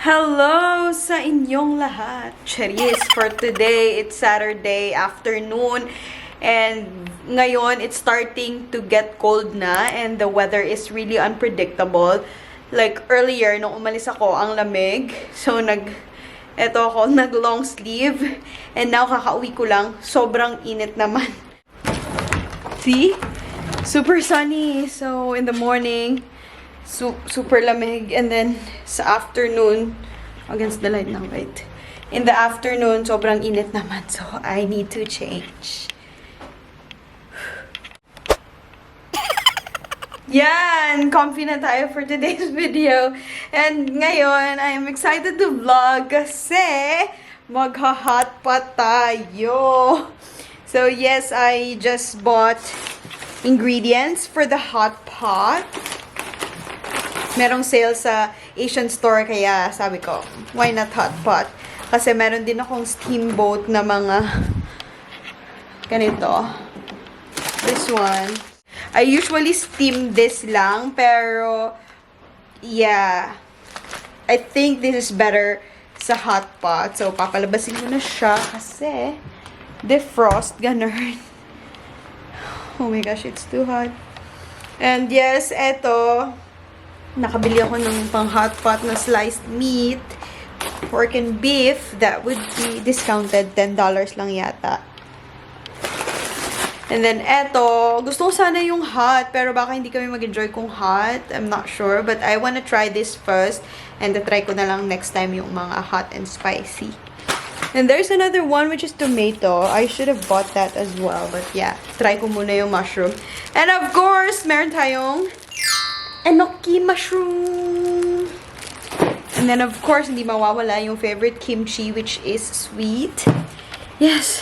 Hello sa inyong lahat. Charis, for today, it's Saturday afternoon. And ngayon, it's starting to get cold na. And the weather is really unpredictable. Like earlier, nung umalis ako, ang lamig. So, eto ako, nag-long sleeve. And now, kakauwi ko lang. Sobrang init naman. See? Super sunny. So, in the morning, super lamig, and then sa afternoon, against the light now, wait. In the afternoon, sobrang init naman, so I need to change. Yan! Comfy na tayo for today's video. And ngayon, I am excited to vlog kasi magha-hotpot tayo. So yes, I just bought ingredients for the hot pot. Merong sale sa Asian store, kaya sabi ko, why not hot pot? Kasi meron din akong steamboat na mga ganito. This one. I usually steam this lang, pero yeah, I think this is better sa hot pot. So, papalabasin ko na siya kasi defrost, ganun. Oh my gosh, it's too hot. And yes, eto, nakabili ako ng pang hot pot na sliced meat, pork and beef, that would be discounted, $10 lang yata. And then eto, gusto ko sana yung hot, pero baka hindi kami mag-enjoy kung hot, I'm not sure, but I wanna try this first, and try ko na lang next time yung mga hot and spicy. And there's another one which is tomato. I should have bought that as well, but yeah, try ko muna yung mushroom. And of course, meron tayong enoki mushroom. And then, of course, hindi mawawala yung favorite kimchi, which is sweet. Yes.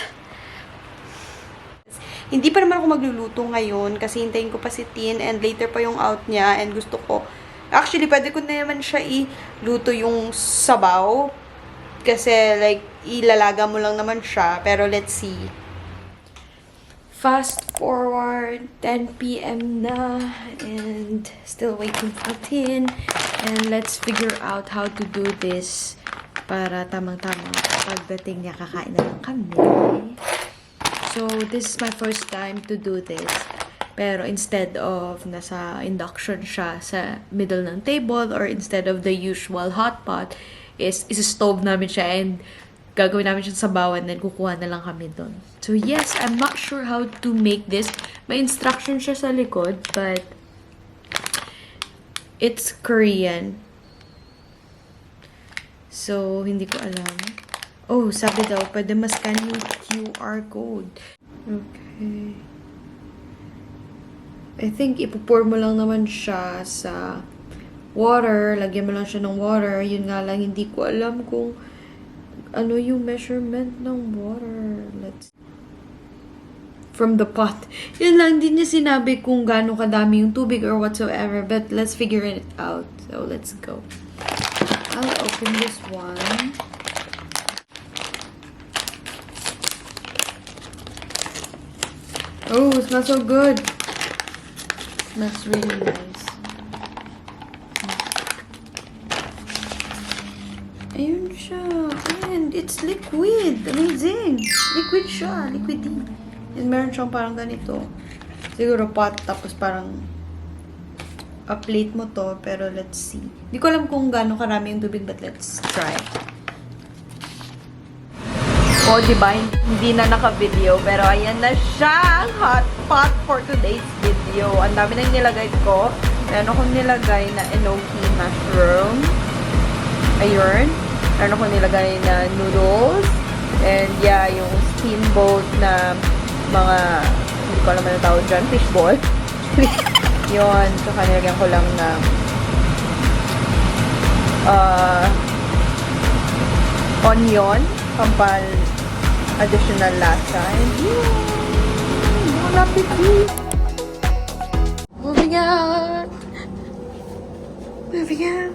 Hindi pa naman ako magluluto ngayon kasi hintayin ko pa si Tin and later pa yung out niya and gusto ko. Actually, pwede ko na naman siya iluto yung sabaw kasi like ilalaga mo lang naman siya, pero let's see. Fast forward, 10 p.m. na, and still waiting for Tin. And let's figure out how to do this para tamang-tamang pagdating niya kakain na lang kami. So, this is my first time to do this. Pero instead of nasa induction siya sa middle ng table or instead of the usual hot pot, is stove namin siya and gagawin namin siya sa bawan and kukuha na lang kami doon. So yes, I'm not sure how to make this. May instruction siya sa likod, but it's Korean. So, hindi ko alam. Oh, sabi daw, pwede mascan yung QR code. Okay. I think ipupour mo lang naman siya sa water. Lagyan mo lang siya ng water. Yun nga lang, hindi ko alam kung ano yung measurement ng water. From the pot. Yun lang, din niya sinabi kung gaano kadami yung tubig or whatsoever. But let's figure it out. So, let's go. I'll open this one. Oh, it smells so good. It smells really nice. Ayun siya. And it's liquid. Amazing. Liquid siya. Liquidy. And meron siyang parang ganito. Siguro pot. Tapos parang plate mo to. Pero let's see. Hindi ko alam kung gaano karami yung tubig. But let's try. O, diba? Hindi na naka-video. Pero ayan na siya. Hot pot for today's video. Ang dami na nilagay ko. Meron akong nilagay na enoki mushroom. Ayun. Meron akong nilagay na noodles. And yeah, yung steamboat na mga, hindi ko alam na tawag dyan, fishball. Yun. Saka nilagyan ko lang na onion. Pampal additional lasa. And yun. Bon appetit! Moving out! Moving out!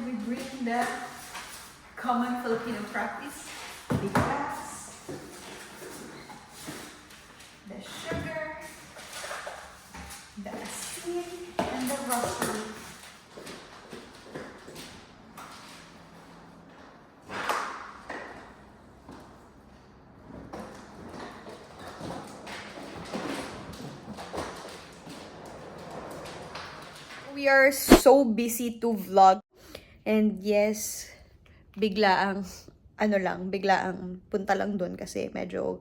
We bring that common Filipino practice. Bigas, the sugar, the asin, and the broccoli. We are so busy to vlog. And yes, biglaang punta lang doon kasi medyo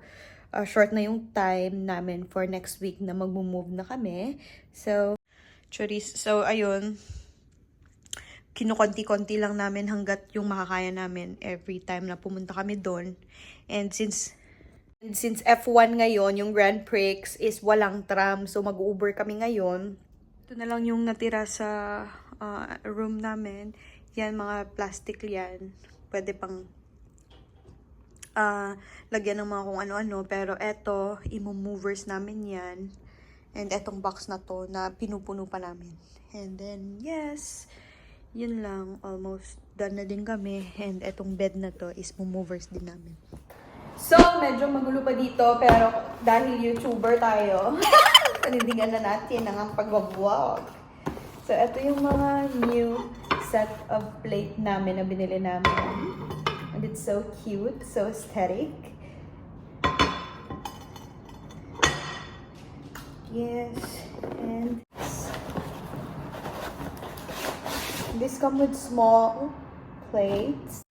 short na yung time namin for next week na mag-move na kami. So, ayun. Kinukonti-konti lang namin hanggat yung makakaya namin every time na pumunta kami doon. And since F1 ngayon, yung Grand Prix is walang tram. So, mag-Uber kami ngayon. Ito na lang yung natira sa room namin. Yan, mga plastic yan. Pwede pang lagyan ng mga kung ano-ano. Pero eto, imo-movers namin yan. And etong box na to na pinupuno pa namin. And then, yes, yun lang. Almost done na din kami. And etong bed na to is movers din namin. So, medyo magulo pa dito. Pero dahil YouTuber tayo, panindigan na natin ang pag-vlog. So, ito yung mga new set of plate namin na binili namin. And it's so cute, so aesthetic. Yes, and this come with small plates.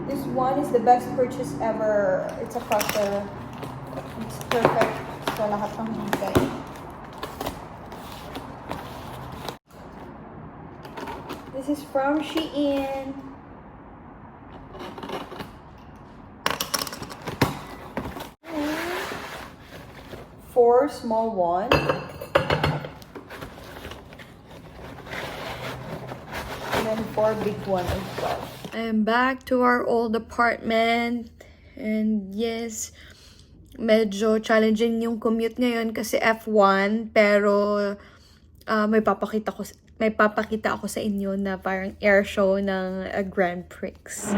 This one is the best purchase ever. It's a cutter. It's perfect sa lahat ng higay. This is from Shein. Four small one. And then 4 big one as well. I'm back to our old apartment. And yes, medyo challenging yung commute ngayon kasi F1, pero may papakita ako sa inyo na parang air show ng Grand Prix.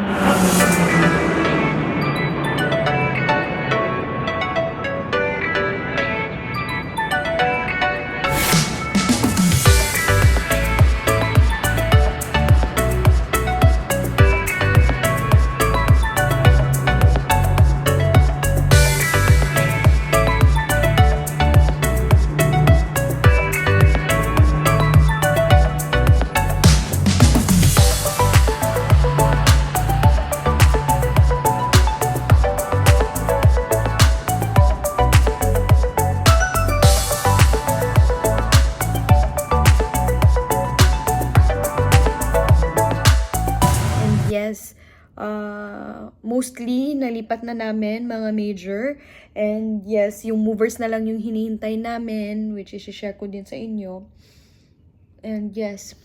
Mostly, nalipat na namin mga major. And yes, yung movers na lang yung hinihintay namin, which is i-share ko din sa inyo. And yes.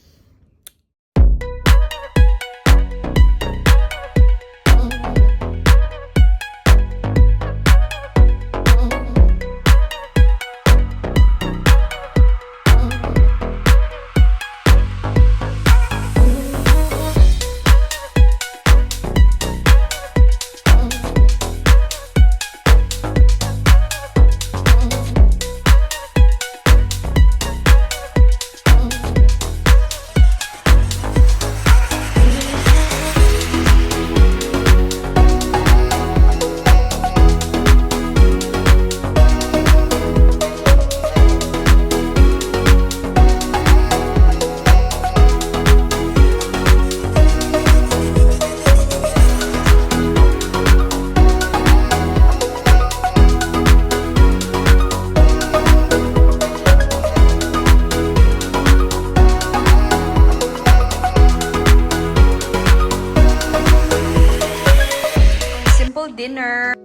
Dinner.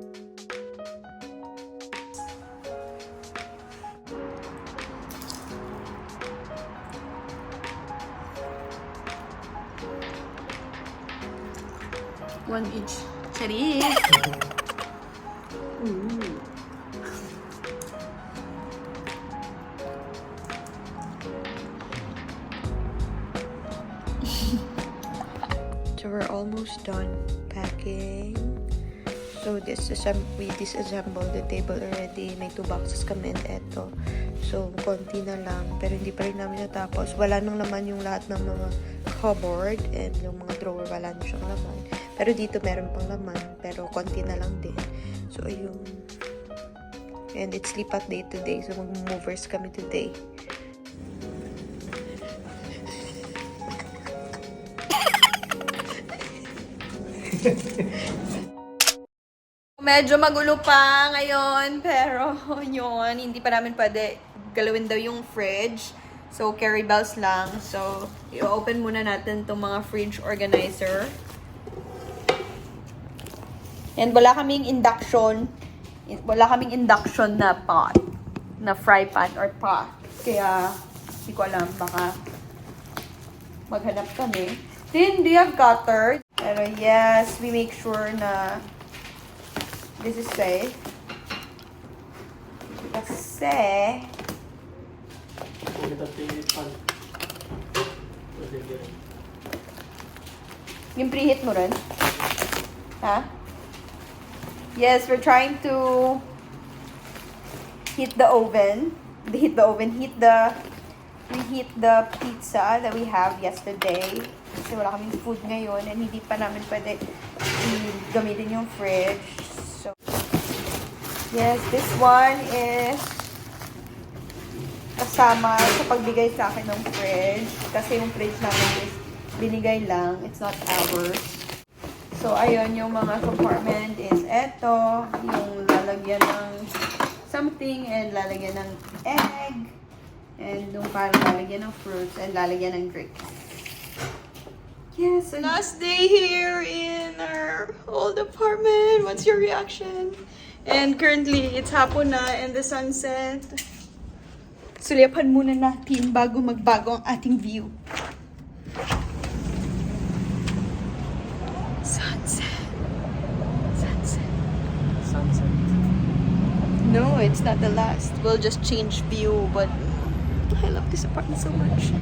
One each. Charis. we're almost done packing. So we disassembled the table already. May 2 boxes kami and eto. So konti na lang, pero hindi pa rin namin natapos. Wala nang laman yung lahat ng mga cupboard and yung mga drawer, wala na siyang laman. Pero dito meron pang laman, pero konti na lang din. So ayun. And it's lipat day today, so mag-movers kami today. Medyo magulo pa ngayon, pero yun, hindi pa namin pwede galawin daw yung fridge. So, carry bells lang. So, i-open muna natin itong mga fridge organizer. And wala kaming induction na pot, na fry pan or pot. Kaya, hindi ko alam, baka maghanap kami. Then, do you have cutter? Pero yes, we make sure na this is safe. Kasi yung preheat mo rin? Ha? Yes, we're trying to reheat the pizza that we have yesterday. Kasi wala kaming food ngayon and hindi pa namin pwede gamitin yung fridge. So, yes, this one is kasama sa pagbigay sa akin ng fridge. Kasi yung fridge namin is binigay lang. It's not ours. So, ayun, yung mga compartment is eto. Yung lalagyan ng something and lalagyan ng egg. And yung parang lalagyan ng fruits and lalagyan ng drink. Yes, and last day here in our old apartment. What's your reaction? And currently, it's hapon na and the sunset. Sulipan muna natin bago magbago ang ating view. Sunset. Sunset. Sunset. No, it's not the last. We'll just change view, but I love this apartment so much.